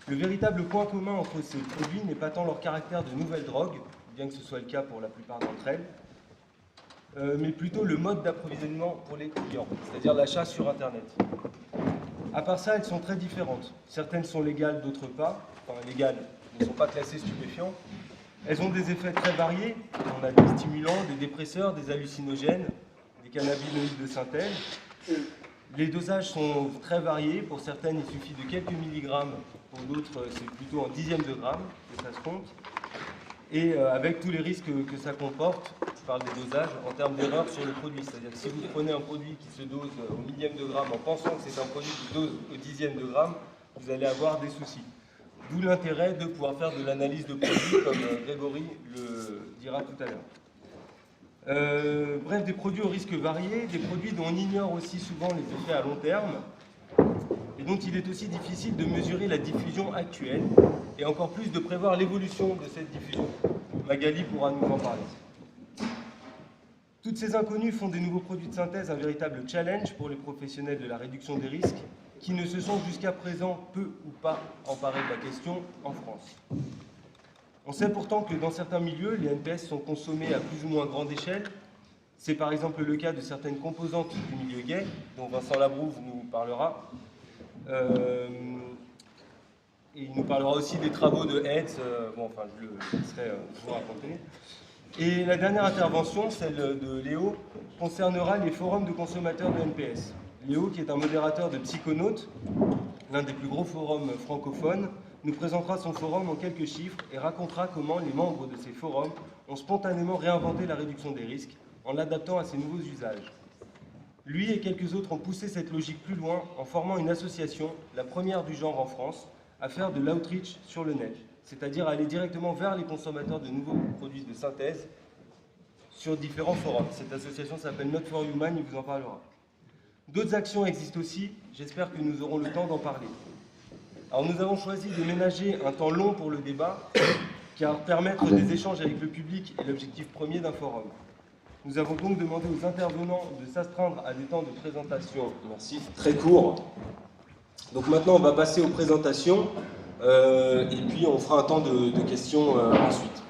Le véritable point commun entre ces produits n'est pas tant leur caractère de nouvelle drogue, bien que ce soit le cas pour la plupart d'entre elles, mais plutôt le mode d'approvisionnement pour les clients, c'est-à-dire l'achat sur Internet. À part ça, elles sont très différentes. Certaines sont légales, d'autres pas. Enfin, légales, ne sont pas classées stupéfiants. Elles ont des effets très variés. On a des stimulants, des dépresseurs, des hallucinogènes, des cannabinoïdes de synthèse. Les dosages sont très variés. Pour certaines, il suffit de quelques milligrammes. Pour d'autres, c'est plutôt en dixième de gramme que ça se compte. Et avec tous les risques que ça comporte, je parle des dosages, en termes d'erreur sur le produit. C'est-à-dire que si vous prenez un produit qui se dose au millième de gramme en pensant que c'est un produit qui se dose au dixième de gramme, vous allez avoir des soucis. D'où l'intérêt de pouvoir faire de l'analyse de produits, comme Grégory le dira tout à l'heure. Bref, des produits au risque varié, des produits dont on ignore aussi souvent les effets à long terme, et dont il est aussi difficile de mesurer la diffusion actuelle, et encore plus de prévoir l'évolution de cette diffusion. Magali pourra nous en parler. Toutes ces inconnues font des nouveaux produits de synthèse un véritable challenge pour les professionnels de la réduction des risques, qui ne se sont jusqu'à présent peu ou pas emparés de la question en France. On sait pourtant que dans certains milieux, les NPS sont consommés à plus ou moins grande échelle. C'est par exemple le cas de certaines composantes du milieu gay, dont Vincent Labrouve nous parlera. Et il nous parlera aussi des travaux de Hetz, je le laisserai vous raconter. Et la dernière intervention, celle de Léo, concernera les forums de consommateurs de NPS. Léo, qui est un modérateur de Psychonautes, l'un des plus gros forums francophones, nous présentera son forum en quelques chiffres et racontera comment les membres de ces forums ont spontanément réinventé la réduction des risques en l'adaptant à ces nouveaux usages. Lui et quelques autres ont poussé cette logique plus loin en formant une association, la première du genre en France, à faire de l'outreach sur le net, c'est-à-dire aller directement vers les consommateurs de nouveaux produits de synthèse sur différents forums. Cette association s'appelle Not for Human, il vous en parlera. D'autres actions existent aussi, j'espère que nous aurons le temps d'en parler. Alors nous avons choisi de ménager un temps long pour le débat, car permettre des échanges avec le public est l'objectif premier d'un forum. Nous avons donc demandé aux intervenants de s'astreindre à des temps de présentation, merci, très courts. Donc maintenant on va passer aux présentations, et puis on fera un temps de questions ensuite.